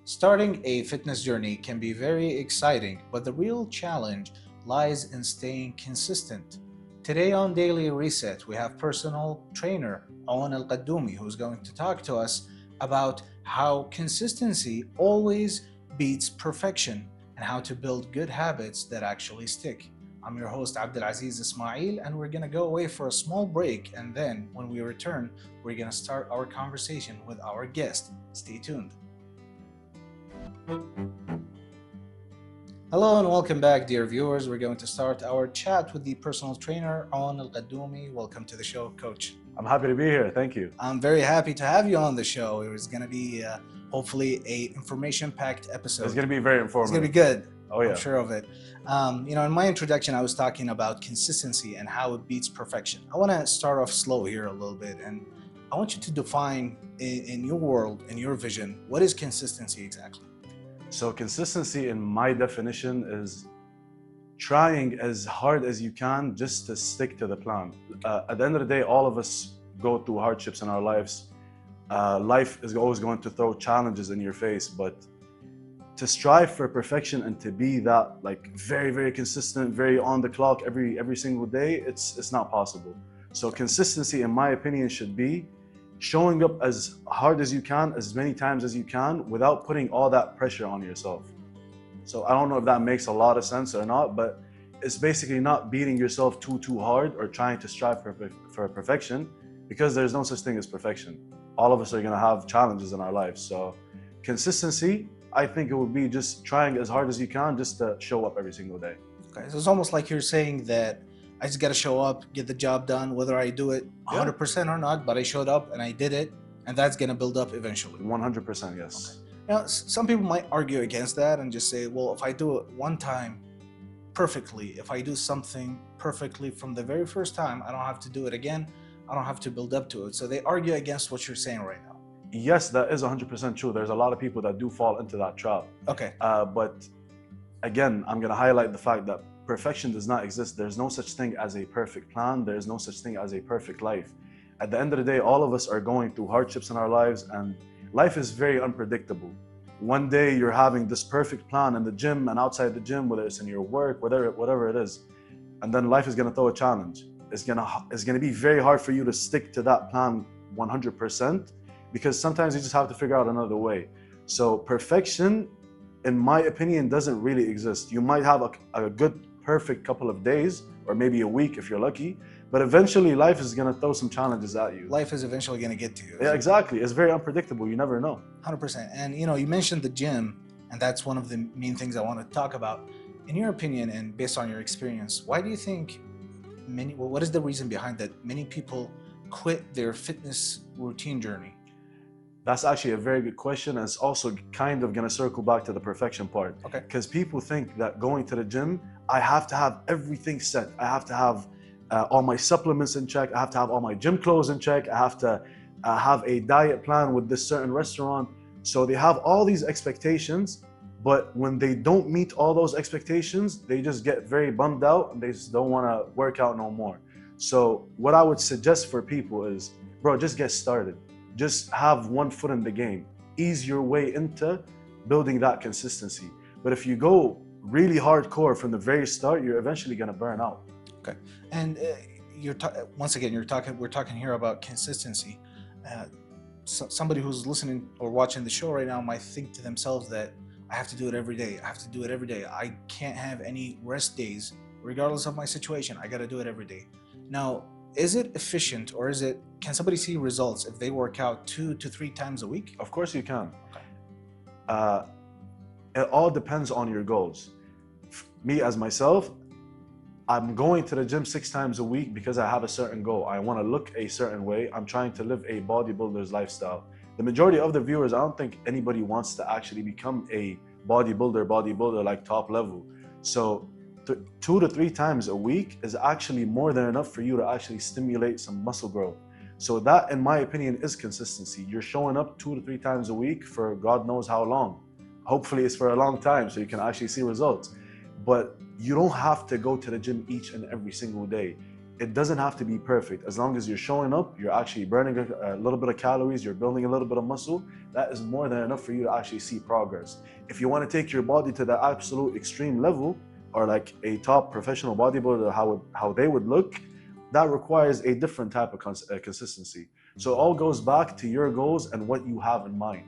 Starting a fitness journey can be very exciting, but the real challenge lies in staying consistent. Today on Daily Reset, we have personal trainer Aun Alqadoumi, who's going to talk to us about how consistency always beats perfection and how to build good habits that actually stick. I'm your host Abdulaziz Ismail, and we're gonna go away for a small break, and then when we return, we're gonna start our conversation with our guest. Stay tuned. Hello and welcome back, dear viewers. We're going to start our chat with the personal trainer Aun Alqadoumi. Welcome to the show, Coach. I'm happy to be here. Thank you. I'm very happy to have you on the show. It was going to be hopefully a information-packed episode. It's going to be very informative. It's going to be good. Oh yeah, I'm sure of it. In my introduction, I was talking about consistency and how it beats perfection. I want to start off slow here a little bit, and I want you to define in your world, in your vision, what is consistency exactly? So consistency in my definition is trying as hard as you can just to stick to the plan. At the end of the day, all of us go through hardships in our lives. Life is always going to throw challenges in your face, but to strive for perfection and to be that very, very consistent, very on the clock every single day, it's not possible. So consistency, in my opinion, should be showing up as hard as you can, as many times as you can, without putting all that pressure on yourself. So I don't know if that makes a lot of sense or not, but it's basically not beating yourself too hard or trying to strive for perfection, because there's no such thing as perfection. All of us are gonna have challenges in our lives. So consistency, I think it would be just trying as hard as you can just to show up every single day. Okay, so it's almost like you're saying that I just got to show up, get the job done, whether I do it 100% or not, but I showed up and I did it, and that's going to build up eventually. 100%, yes. Okay. Now, some people might argue against that and just say, well, if I do it one time perfectly, if I do something perfectly from the very first time, I don't have to do it again. I don't have to build up to it. So they argue against what you're saying right now. Yes, that is 100% true. There's a lot of people that do fall into that trap. Okay. But again, I'm going to highlight the fact that perfection does not exist. There's no such thing as a perfect plan. There's no such thing as a perfect life. At the end of the day, all of us are going through hardships in our lives, and life is very unpredictable. One day you're having this perfect plan in the gym and outside the gym, whether it's in your work, whatever it is, and then life is going to throw a challenge. It's going to be very hard for you to stick to that plan 100%, because sometimes you just have to figure out another way. So perfection, in my opinion, doesn't really exist. You might have a good, perfect couple of days, or maybe a week if you're lucky, but eventually life is going to throw some challenges at you. Life is eventually going to get to you. Yeah, exactly. It's very unpredictable. You never know. 100%. And you mentioned the gym, and that's one of the main things I want to talk about. In your opinion, and based on your experience, why do you think what is the reason behind that many people quit their fitness routine journey? That's actually a very good question, and it's also kind of going to circle back to the perfection part. Okay. Because people think that going to the gym, I have to have everything set. I have to have all my supplements in check. I have to have all my gym clothes in check. I have to have a diet plan with this certain restaurant. So they have all these expectations, but when they don't meet all those expectations, they just get very bummed out and they just don't want to work out no more. So what I would suggest for people is, bro, just get started. Just have one foot in the game. Ease your way into building that consistency. But if you go really hardcore from the very start, you're eventually going to burn out. Okay. And once again, we're talking here about consistency. Somebody who's listening or watching the show right now might think to themselves that I have to do it every day. I have to do it every day. I can't have any rest days, regardless of my situation. I got to do it every day. Now, is it efficient, or can somebody see results if they work out 2 to 3 times a week? Of course you can. Okay. It all depends on your goals. Me as myself, I'm going to the gym 6 times a week because I have a certain goal. I want to look a certain way. I'm trying to live a bodybuilder's lifestyle. The majority of the viewers, I don't think anybody wants to actually become a bodybuilder like top level. So 2 to 3 times a week is actually more than enough for you to actually stimulate some muscle growth. So that, in my opinion, is consistency. You're showing up 2 to 3 times a week for God knows how long. Hopefully it's for a long time so you can actually see results. But you don't have to go to the gym each and every single day. it doesn't have to be perfect. As long as you're showing up, you're actually burning a little bit of calories, you're building a little bit of muscle, that is more than enough for you to actually see progress. If you want to take your body to the absolute extreme level, or like a top professional bodybuilder, how they would look, that requires a different type of consistency. So it all goes back to your goals and what you have in mind.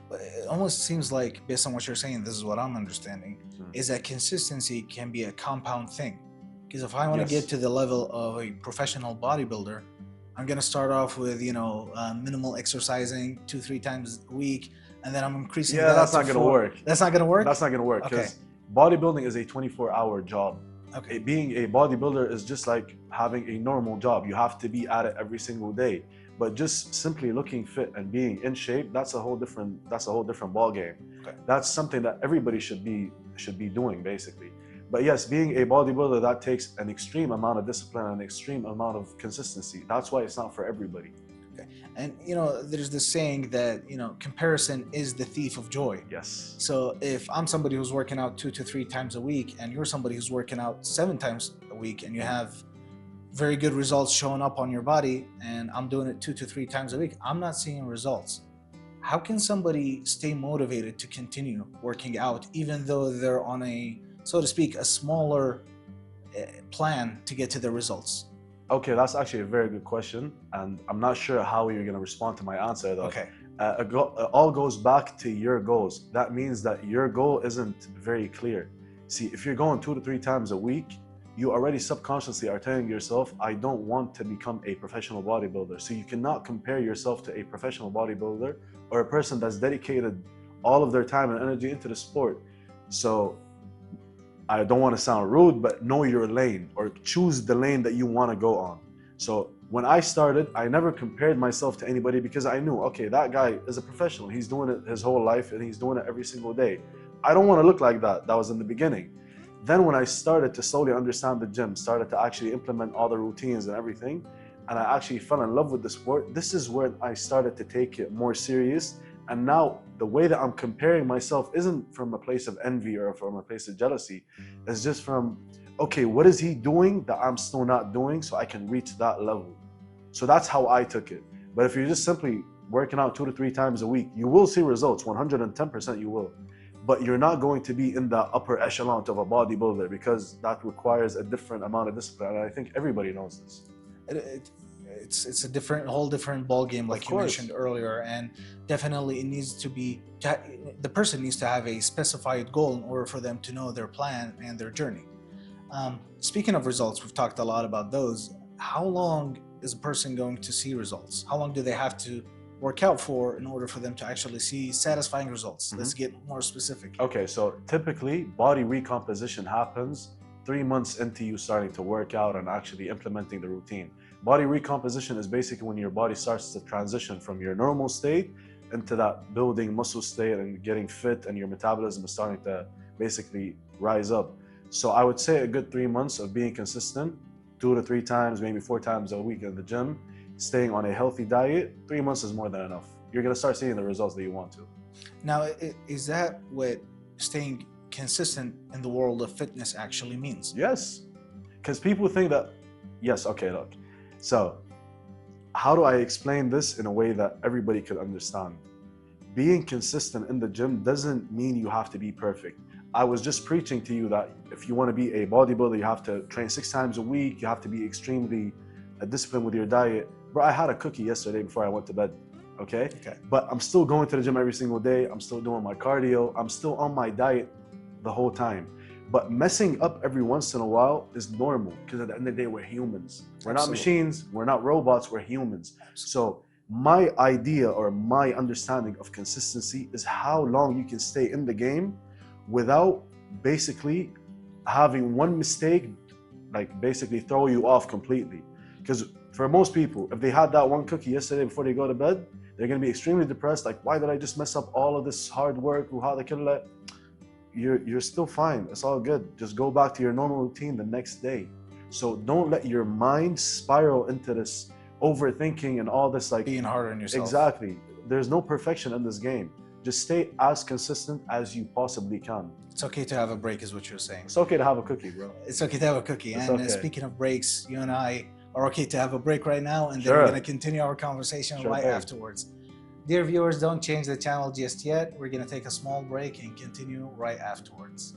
But it almost seems like, based on what you're saying, this is what I'm understanding, is that consistency can be a compound thing. Because if I want to get to the level of a professional bodybuilder, I'm going to start off with, minimal exercising 2-3 times a week, and then I'm increasing that. That's not going to work. That's not going to work? That's not going to work, because bodybuilding is a 24-hour job. Okay. Being a bodybuilder is just like having a normal job. You have to be at it every single day. But just simply looking fit and being in shape, that's a whole different ball game. Okay. That's something that everybody should be doing, basically. But yes, being a bodybuilder, that takes an extreme amount of discipline and an extreme amount of consistency. That's why it's not for everybody. Okay. And there's this saying that comparison is the thief of joy. Yes. So if I'm somebody who's working out 2 to 3 times a week, and you're somebody who's working out 7 times a week, and you have very good results showing up on your body, and I'm doing it 2 to 3 times a week, I'm not seeing results. How can somebody stay motivated to continue working out even though they're on a, so to speak, a smaller plan to get to the results? Okay, that's actually a very good question, and I'm not sure how you're going to respond to my answer though. Okay. It all goes back to your goals. That means that your goal isn't very clear. See, if you're going 2 to 3 times a week, you already subconsciously are telling yourself, I don't want to become a professional bodybuilder. So you cannot compare yourself to a professional bodybuilder or a person that's dedicated all of their time and energy into the sport. So I don't want to sound rude, but know your lane, or choose the lane that you want to go on. So when I started, I never compared myself to anybody, because I knew, okay, that guy is a professional. He's doing it his whole life and he's doing it every single day. I don't want to look like that. That was in the beginning. Then when I started to slowly understand the gym, started to actually implement all the routines and everything, and I actually fell in love with the sport, this is when I started to take it more serious. And now the way that I'm comparing myself isn't from a place of envy or from a place of jealousy. It's just from, okay, what is he doing that I'm still not doing, so I can reach that level? So that's how I took it. But if you're just simply working out 2 to 3 times a week, you will see results, 110% you will. But you're not going to be in the upper echelon of a bodybuilder, because that requires a different amount of discipline. And I think everybody knows this. It's a whole different ball game, like you mentioned earlier, and definitely it needs to be, the person needs to have a specified goal in order for them to know their plan and their journey. Speaking of results, we've talked a lot about those. How long is a person going to see results? How long do they have to work out for in order for them to actually see satisfying results? Let's get more specific. Okay, so typically body recomposition happens 3 months into you starting to work out and actually implementing the routine. Body recomposition is basically when your body starts to transition from your normal state into that building muscle state and getting fit, and your metabolism is starting to basically rise up. So I would say a good 3 months of being consistent, 2 to 3 times, maybe 4 times a week in the gym, staying on a healthy diet, 3 months is more than enough. You're going to start seeing the results that you want to. Now, is that what staying consistent in the world of fitness actually means? Yes, because people think that, yes, okay, look. So how do I explain this in a way that everybody could understand? Being consistent in the gym doesn't mean you have to be perfect. I was just preaching to you that if you want to be a bodybuilder, you have to train 6 times a week, you have to be extremely disciplined with your diet. Bro, I had a cookie yesterday before I went to bed, okay? But I'm still going to the gym every single day. I'm still doing my cardio. I'm still on my diet the whole time. But messing up every once in a while is normal, because at the end of the day, we're humans. We're not machines, we're not robots, we're humans. So my idea or my understanding of consistency is how long you can stay in the game without basically having one mistake, like basically throw you off completely. Because for most people, if they had that one cookie yesterday before they go to bed, they're going to be extremely depressed. Like, why did I just mess up all of this hard work? You're still fine. It's all good. Just go back to your normal routine the next day. So don't let your mind spiral into this overthinking and all this, like being hard on yourself. Exactly. There's no perfection in this game. just stay as consistent as you possibly can. It's okay to have a break, is what you're saying. It's okay to have a cookie, bro. It's okay to have a cookie. It's And okay. speaking of breaks, you and I are okay to have a break right now, and then Sure. we're going to continue our conversation right afterwards. Dear viewers, don't change the channel just yet. We're going to take a small break and continue right afterwards.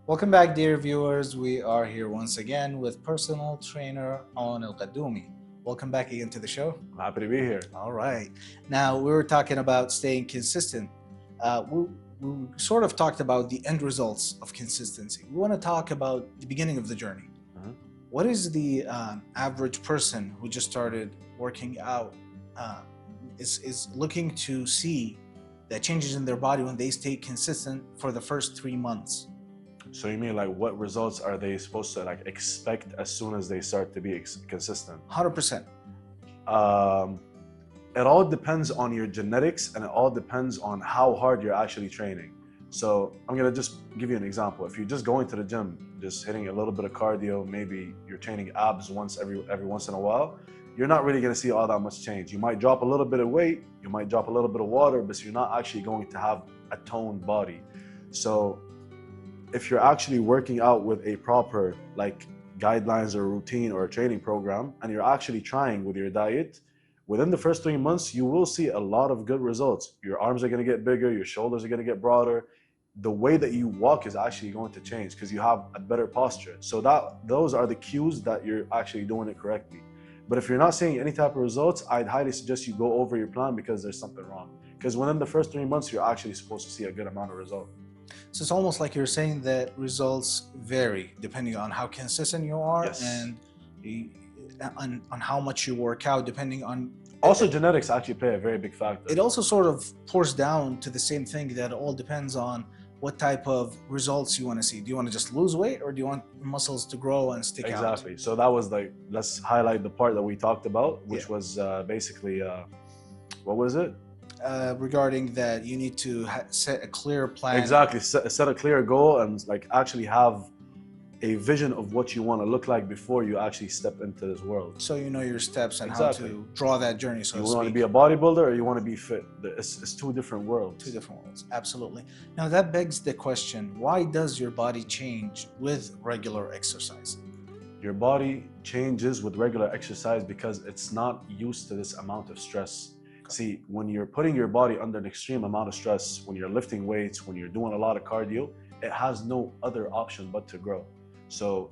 Welcome back, dear viewers. We are here once again with personal trainer Aun Alqadoumi. Welcome back again to the show. I'm happy to be here. All right. Now, we were talking about staying consistent. We sort of talked about the end results of consistency. We want to talk about the beginning of the journey. What is the average person who just started working out is looking to see the changes in their body when they stay consistent for the first 3 months? So you mean like what results are they supposed to like expect as soon as they start to be consistent? 100%. It all depends on your genetics, and it all depends on how hard you're actually training. So I'm gonna just give you an example. If you're just going to the gym, just hitting a little bit of cardio, maybe you're training abs every once in a while, you're not really gonna see all that much change. You might drop a little bit of weight, you might drop a little bit of water, but you're not actually going to have a toned body. So if you're actually working out with a proper like guidelines or routine or a training program, and you're actually trying with your diet, within the first 3 months, you will see a lot of good results. Your arms are going to get bigger, your shoulders are going to get broader. The way that you walk is actually going to change because you have a better posture. So those are the cues that you're actually doing it correctly. But if you're not seeing any type of results, I'd highly suggest you go over your plan because there's something wrong. Because within the first 3 months, you're actually supposed to see a good amount of result. So it's almost like you're saying that results vary depending on how consistent you are. Yes. And on how much you work out, depending on... Also, genetics actually play a very big factor. It also sort of pours down to the same thing, that it all depends on what type of results you want to see. Do you want to just lose weight, or do you want muscles to grow and stick out? Exactly. So that was like, let's highlight the part that we talked about, which was basically, what was it? Regarding that you need to set a clear plan. Exactly. Set a clear goal and like actually have a vision of what you want to look like before you actually step into this world. So you know your steps and how to draw that journey, so to speak. You want to be a bodybuilder or you want to be fit? It's two different worlds. Two different worlds, absolutely. Now that begs the question, why does your body change with regular exercise? Your body changes with regular exercise because it's not used to this amount of stress. See, when you're putting your body under an extreme amount of stress, when you're lifting weights, when you're doing a lot of cardio, it has no other option but to grow. So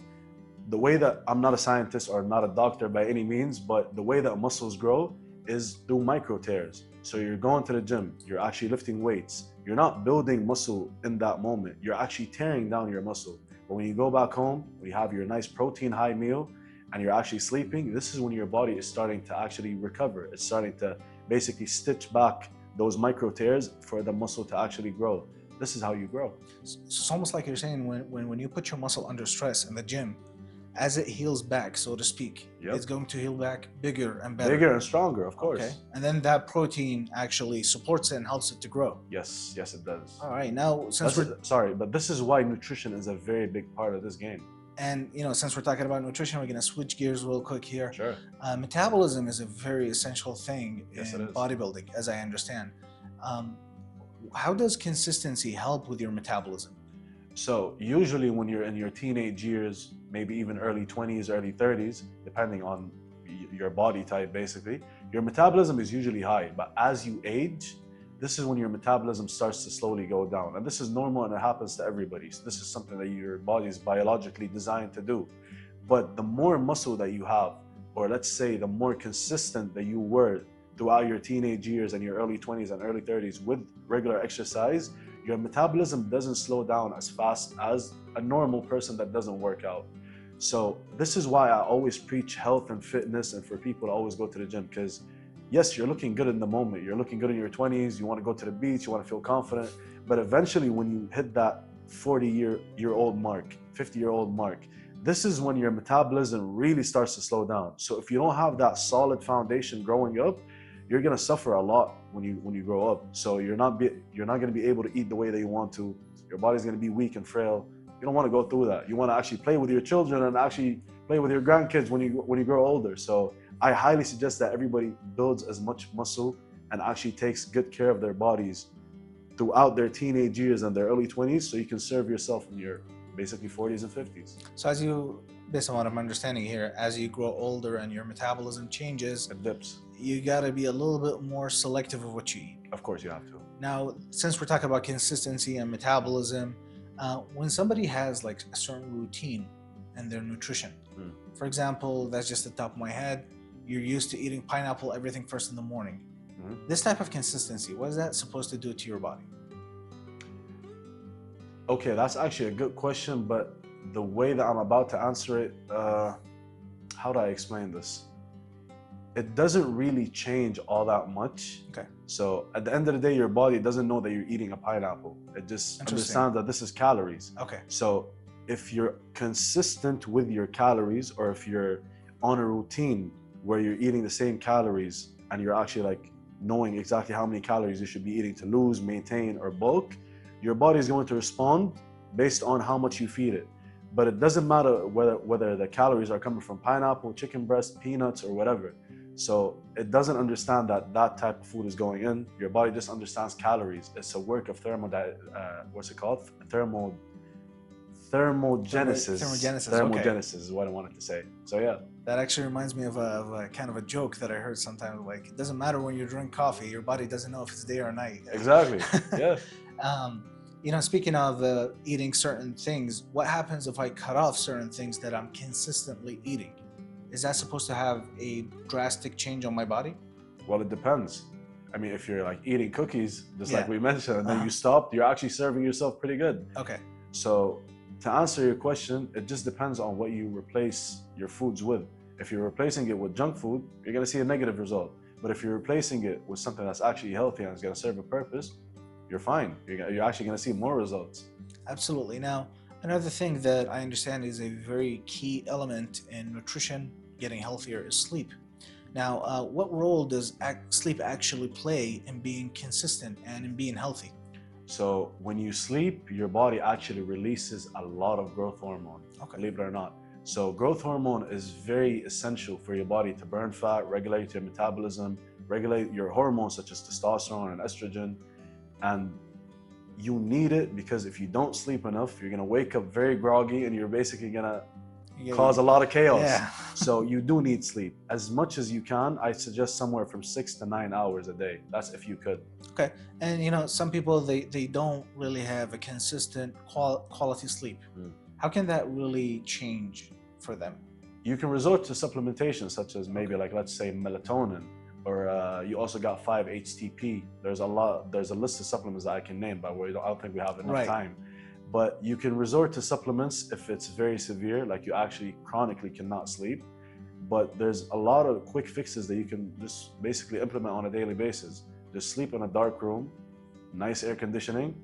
the way that, I'm not a scientist or not a doctor by any means, but the way that muscles grow is through micro tears. So you're going to the gym, you're actually lifting weights, you're not building muscle in that moment, you're actually tearing down your muscle. But when you go back home, when you have your nice protein high meal and you're actually sleeping, this is when your body is starting to actually recover. It's starting to basically stitch back those micro tears for the muscle to actually grow. This is how you grow. It's almost like you're saying when you put your muscle under stress in the gym, as it heals back, so to speak, it's going to heal back bigger and better. Bigger and stronger, of course. Okay. And then that protein actually supports it and helps it to grow. Yes, yes it does. All right, now since sorry, but this is why nutrition is a very big part of this game. And you know, since we're talking about nutrition, we're going to switch gears real quick here. Sure. Metabolism is a very essential thing in it is. bodybuilding, as I understand. How does consistency help with your metabolism? So usually when you're in your teenage years, maybe even early 20s, early 30s, depending on your body type basically, your metabolism is usually high. But as you age, this is when your metabolism starts to slowly go down. And this is normal and it happens to everybody. So this is something that your body is biologically designed to do. But the more muscle that you have, or let's say the more consistent that you were throughout your teenage years and your early 20s and early 30s with regular exercise, your metabolism doesn't slow down as fast as a normal person that doesn't work out. So this is why I always preach health and fitness and for people to always go to the gym, because yes, you're looking good in the moment. You're looking good in your 20s. You want to go to the beach. You want to feel confident. But eventually when you hit that 40-year-old mark, 50-year-old mark, this is when your metabolism really starts to slow down. So if you don't have that solid foundation growing up, you're gonna suffer a lot when you grow up. So you're not gonna be able to eat the way that you want to. Your body's gonna be weak and frail. You don't want to go through that. You want to actually play with your children and actually play with your grandkids when you grow older. So I highly suggest that everybody builds as much muscle and actually takes good care of their bodies throughout their teenage years and their early 20s, so you can serve yourself in your basically 40s and 50s. So based on what I'm understanding here, as you grow older and your metabolism changes, It dips. you got to be a little bit more selective of what you eat. Of course you have to. Now, since we're talking about consistency and metabolism, when somebody has like a certain routine in their nutrition, for example, that's just the top of my head, you're used to eating pineapple, everything first in the morning. This type of consistency, what is that supposed to do to your body? Okay, that's actually a good question, but the way that I'm about to answer it, how do I explain this? It doesn't really change all that much. Okay. So at the end of the day, your body doesn't know that you're eating a pineapple. It just understands that this is calories. Okay. So if you're consistent with your calories, or if you're on a routine where you're eating the same calories and you're actually like knowing exactly how many calories you should be eating to lose, maintain, or bulk, your body is going to respond based on how much you feed it. But it doesn't matter whether the calories are coming from pineapple, chicken breast, peanuts, or whatever. So it doesn't understand that that type of food is going in. Your body just understands calories. It's a work of thermogenesis. Thermogenesis is what I wanted to say. So yeah. That actually reminds me of a kind of a joke that I heard sometimes. Like, it doesn't matter when you drink coffee, your body doesn't know if it's day or night. Exactly. Yeah. You know, speaking of eating certain things, what happens if I cut off certain things that I'm consistently eating? Is that supposed to have a drastic change on my body? Well, it depends. I mean, if you're like eating cookies, just like we mentioned, and then you stopped, you're actually serving yourself pretty good. Okay. So to answer your question, it just depends on what you replace your foods with. If you're replacing it with junk food, you're going to see a negative result. But if you're replacing it with something that's actually healthy and is going to serve a purpose, you're fine. You're actually going to see more results. Absolutely. Now, another thing that I understand is a very key element in nutrition, getting healthier, is sleep. Now, what role does sleep actually play in being consistent and in being healthy? So when you sleep, your body actually releases a lot of growth hormone, believe it or not. So growth hormone is very essential for your body to burn fat, regulate your metabolism, regulate your hormones such as testosterone and estrogen. And you need it because if you don't sleep enough, you're going to wake up very groggy and you're basically going to cause a lot of chaos. Yeah. So you do need sleep. As much as you can, I suggest somewhere from 6 to 9 hours a day. That's if you could. Okay. And you know, some people, they don't really have a consistent quality sleep. How can that really change for them? You can resort to supplementation such as maybe like, let's say melatonin, or you also got 5-HTP. There's a list of supplements that I can name, but I don't think we have enough time. But you can resort to supplements if it's very severe, like you actually chronically cannot sleep. But there's a lot of quick fixes that you can just basically implement on a daily basis. Just sleep in a dark room, nice air conditioning.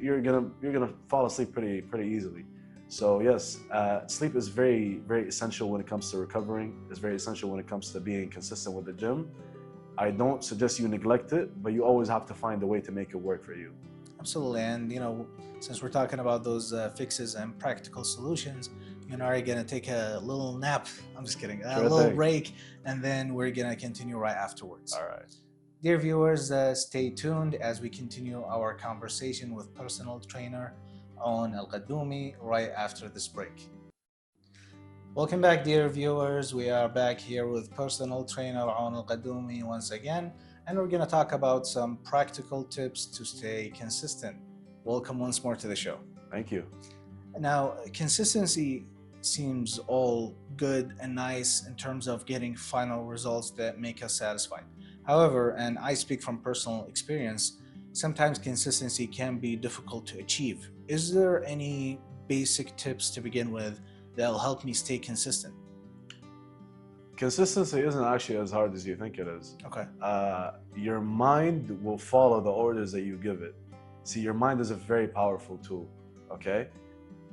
You're gonna fall asleep pretty easily. So yes, sleep is very, very essential when it comes to recovering. It's very essential when it comes to being consistent with the gym. I don't suggest you neglect it, but you always have to find a way to make it work for you. Absolutely. And you know, since we're talking about those fixes and practical solutions, you and I are gonna take a little nap. I'm just kidding. A little break, and then we're gonna continue right afterwards. All right. Dear viewers, stay tuned as we continue our conversation with personal trainer Aun Alqadoumi right after this break. Welcome back, dear viewers. We are back here with personal trainer Aun Alqadoumi once again, and we're going to talk about some practical tips to stay consistent. Welcome once more to the show. Thank you. Now, consistency seems all good and nice in terms of getting final results that make us satisfied. However, and I speak from personal experience, sometimes consistency can be difficult to achieve. Is there any basic tips to begin with that'll help me stay consistent? Consistency isn't actually as hard as you think it is. Okay. Your mind will follow the orders that you give it. See, your mind is a very powerful tool, okay?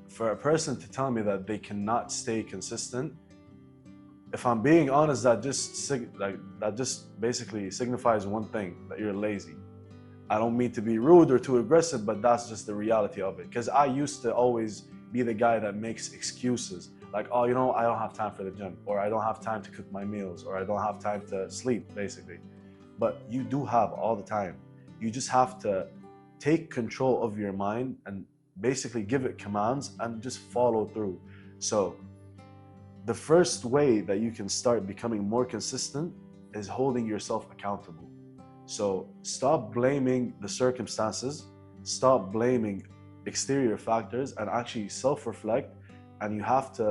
For a person to tell me that they cannot stay consistent, if I'm being honest, that just basically signifies one thing, that you're lazy. I don't mean to be rude or too aggressive, but that's just the reality of it. Because I used to always be the guy that makes excuses. Like, oh, you know, I don't have time for the gym, or I don't have time to cook my meals, or I don't have time to sleep, basically. but you do have all the time. You just have to take control of your mind and basically give it commands and just follow through. So the first way that you can start becoming more consistent is holding yourself accountable. So stop blaming the circumstances, stop blaming exterior factors, and actually self-reflect. And you have to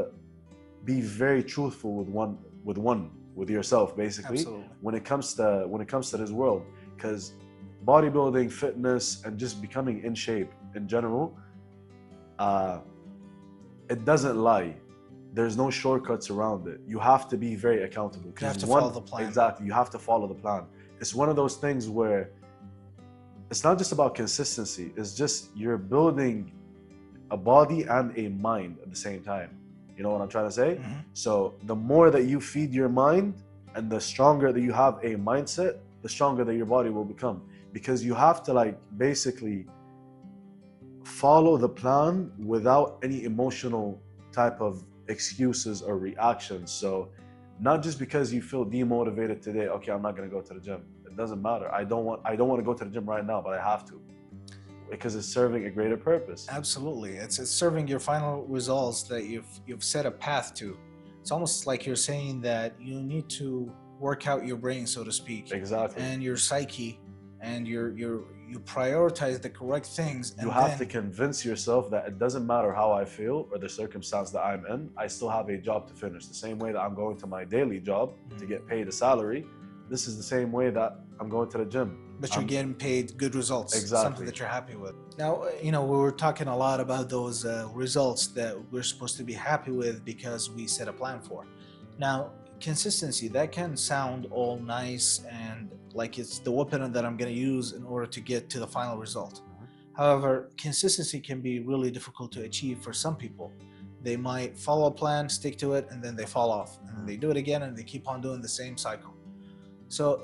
be very truthful with yourself, basically. Absolutely. when it comes to this world, because bodybuilding, fitness, and just becoming in shape in general, it doesn't lie. There's no shortcuts around it. You have to be very accountable. You have to follow the plan. Exactly, you have to follow the plan. It's one of those things where it's not just about consistency, it's just you're building a body and a mind at the same time. You know what I'm trying to say? Mm-hmm. So the more that you feed your mind and the stronger that you have a mindset, the stronger that your body will become. Because you have to like basically follow the plan without any emotional type of excuses or reactions. So not just because you feel demotivated today, okay, I'm not gonna go to the gym. It doesn't matter. I don't want to go to the gym right now, but I have to. Because it's serving a greater purpose. Absolutely. It's serving your final results that you've set a path to. It's almost like you're saying that you need to work out your brain, so to speak. Exactly. And your psyche, and you prioritize the correct things. And you have to convince yourself that it doesn't matter how I feel or the circumstance that I'm in, I still have a job to finish. The same way that I'm going to my daily job to get paid a salary, this is the same way that I'm going to the gym. But you're getting paid good results, exactly. Something that you're happy with. Now, we were talking a lot about those results that we're supposed to be happy with because we set a plan for. Now, consistency, that can sound all nice and like it's the weapon that I'm going to use in order to get to the final result. However, consistency can be really difficult to achieve for some people. They might follow a plan, stick to it, and then they fall off. And then they do it again, and they keep on doing the same cycle. So,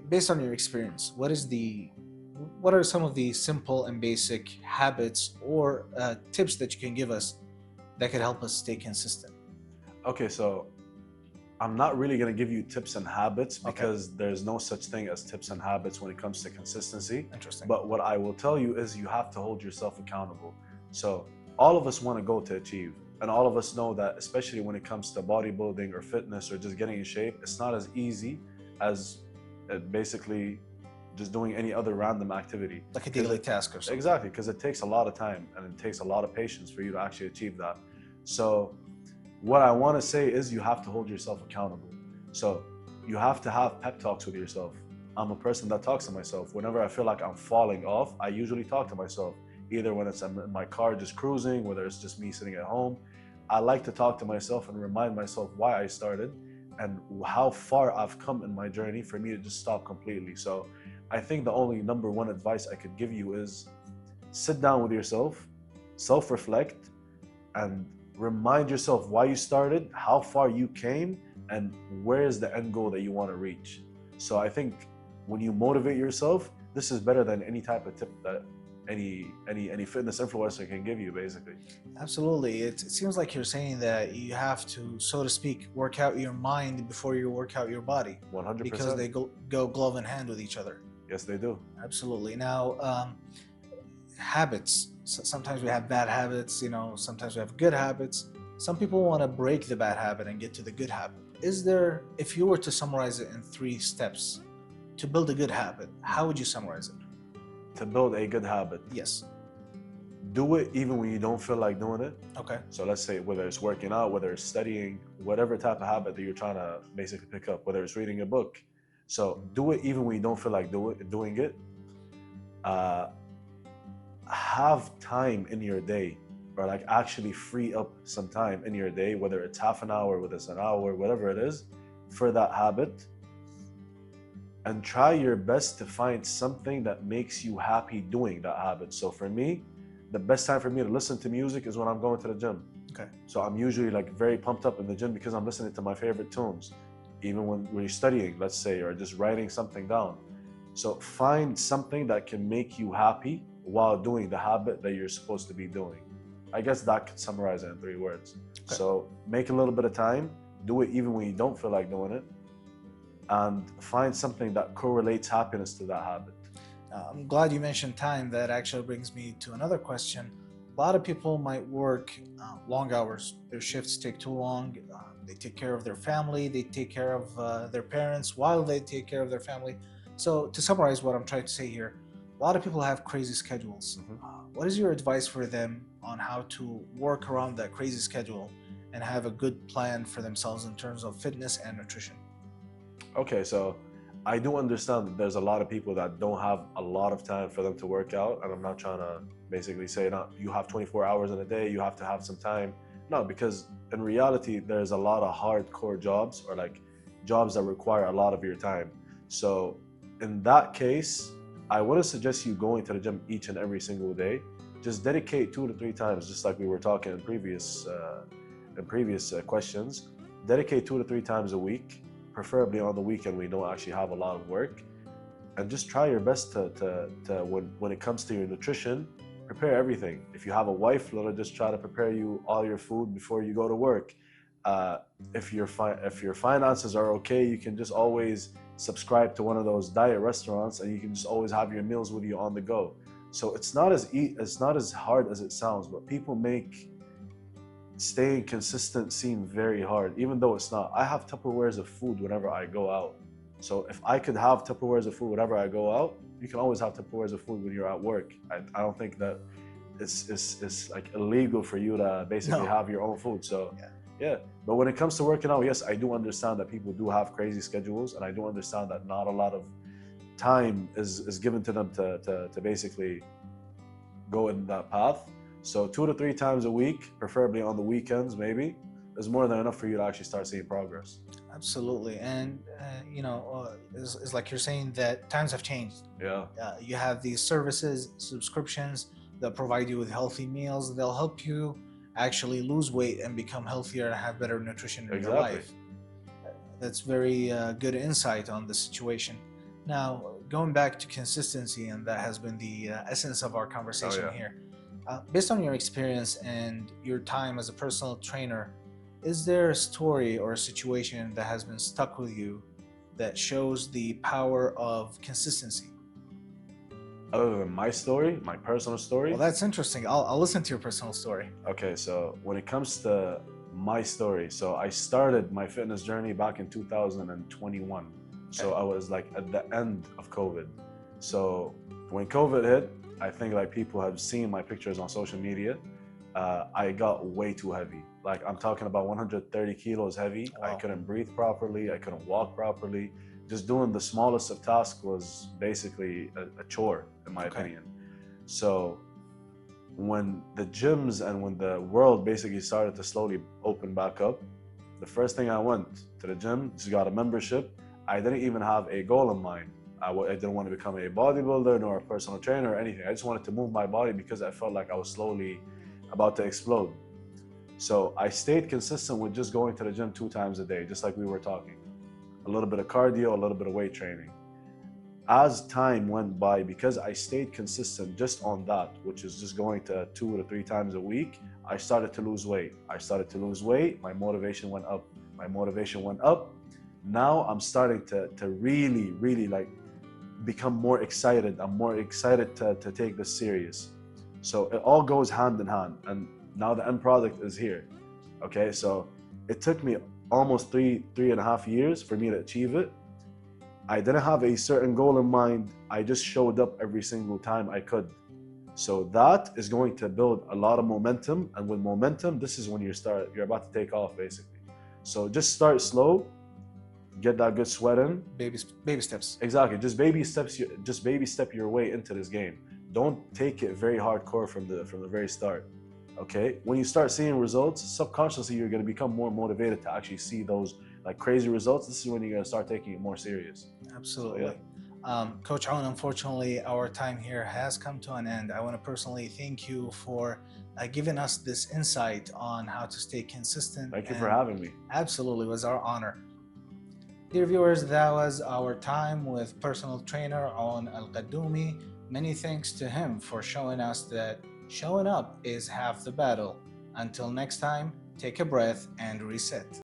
based on your experience, what are some of the simple and basic habits or tips that you can give us that could help us stay consistent? Okay, so I'm not really going to give you tips and habits because there's no such thing as tips and habits when it comes to consistency. Interesting. But what I will tell you is you have to hold yourself accountable. So all of us want to go to achieve. And all of us know that, especially when it comes to bodybuilding or fitness or just getting in shape, it's not as easy as basically just doing any other random activity. Like a daily task or something. Exactly, because it takes a lot of time and it takes a lot of patience for you to actually achieve that. So what I want to say is you have to hold yourself accountable. So you have to have pep talks with yourself. I'm a person that talks to myself. Whenever I feel like I'm falling off, I usually talk to myself. Either when it's in my car just cruising, whether it's just me sitting at home. I like to talk to myself and remind myself why I started and how far I've come in my journey for me to just stop completely. So I think the only number one advice I could give you is sit down with yourself, self-reflect, and remind yourself why you started, how far you came, and where is the end goal that you want to reach. So I think when you motivate yourself, this is better than any type of tip that any fitness influencer can give you, basically. Absolutely. It seems like you're saying that you have to, so to speak, work out your mind before you work out your body. 100%. Because they go glove in hand with each other. Yes, they do. Absolutely. Now, habits. Sometimes we have bad habits, sometimes we have good habits. Some people want to break the bad habit and get to the good habit. If you were to summarize it in 3 steps to build a good habit, how would you summarize it? To build a good habit. Yes. Do it even when you don't feel like doing it. Okay. So let's say whether it's working out, whether it's studying, whatever type of habit that you're trying to basically pick up, whether it's reading a book. So do it even when you don't feel like doing it. Have time in your day, or like actually free up some time in your day, whether it's half an hour, whether it's an hour, whatever it is, for that habit. And try your best to find something that makes you happy doing that habit. So for me, the best time for me to listen to music is when I'm going to the gym. Okay. So I'm usually like very pumped up in the gym because I'm listening to my favorite tunes. Even when you're studying, let's say, or just writing something down. So find something that can make you happy while doing the habit that you're supposed to be doing. I guess that could summarize it in 3 words. Okay. So make a little bit of time, do it even when you don't feel like doing it, and find something that correlates happiness to that habit. I'm glad you mentioned time. That actually brings me to another question. A lot of people might work long hours. Their shifts take too long. They take care of their family. They take care of their parents while they take care of their family. So to summarize what I'm trying to say here, a lot of people have crazy schedules. What is your advice for them on how to work around that crazy schedule and have a good plan for themselves in terms of fitness and nutrition? Okay, so I do understand that there's a lot of people that don't have a lot of time for them to work out, and I'm not trying to basically say, no, you have 24 hours in a day, you have to have some time. No, because in reality, there's a lot of hardcore jobs, or like jobs that require a lot of your time. So in that case, I wouldn't suggest you going to the gym each and every single day. Just dedicate 2 to 3 times, just like we were talking in previous questions. Dedicate 2 to 3 times a week, preferably on the weekend when you don't actually have a lot of work, and just try your best to when it comes to your nutrition, prepare everything. If you have a wife, let her just try to prepare you all your food before you go to work. If your finances are okay, you can just always subscribe to one of those diet restaurants, and you can just always have your meals with you on the go. So it's not as hard as it sounds, but people make staying consistent seem very hard, even though it's not. I have Tupperwares of food whenever I go out. So if I could have Tupperwares of food whenever I go out, you can always have Tupperwares of food when you're at work. I don't think that it's like illegal for you to basically have your own food. So yeah. But when it comes to working out, yes, I do understand that people do have crazy schedules, and I do understand that not a lot of time is given to them to basically go in that path. So 2 to 3 times a week, preferably on the weekends, maybe, is more than enough for you to actually start seeing progress. Absolutely. And it's like you're saying that times have changed. Yeah. You have these services, subscriptions that provide you with healthy meals. They'll help you actually lose weight and become healthier and have better nutrition in your life. That's very good insight on the situation. Now, going back to consistency, and that has been the essence of our conversation here. Based on your experience and your time as a personal trainer, is there a story or a situation that has been stuck with you that shows the power of consistency? Other than my story, my personal story? Well, that's interesting. I'll listen to your personal story. Okay, so when it comes to my story, so I started my fitness journey back in 2021. So I was like at the end of COVID. So when COVID hit, I think like people have seen my pictures on social media. I got way too heavy. Like I'm talking about 130 kilos heavy. Wow. I couldn't breathe properly. I couldn't walk properly. Just doing the smallest of tasks was basically a chore, in my opinion. So when the gyms and when the world basically started to slowly open back up, the first thing I went to the gym, just got a membership. I didn't even have a goal in mind. I didn't want to become a bodybuilder nor a personal trainer or anything. I just wanted to move my body because I felt like I was slowly about to explode. So I stayed consistent with just going to the gym 2 times a day, just like we were talking. A little bit of cardio, a little bit of weight training. As time went by, because I stayed consistent just on that, which is just going to 2 to 3 times a week, I started to lose weight. My motivation went up. Now I'm starting to really like become more excited. I'm more excited to take this serious. So it all goes hand in hand, and now the end product is here. Okay, so it took me almost three and a half years for me to achieve it. I didn't have a certain goal in mind. I just showed up every single time I could. So that is going to build a lot of momentum, and with momentum, this is when you're about to take off basically. So just start slow, get that good sweat in. Baby steps. Exactly, just baby step your way into this game. Don't take it very hardcore from the very start. Okay, when you start seeing results, subconsciously you're going to become more motivated to actually see those like crazy results. This is when you're going to start taking it more serious. Absolutely. So, Coach Aun, unfortunately, our time here has come to an end. I want to personally thank you for giving us this insight on how to stay consistent. Thank you for having me. Absolutely, it was our honor. Dear viewers, that was our time with personal trainer Aun Alqadoumi. Many thanks to him for showing us that showing up is half the battle. Until next time, take a breath and reset.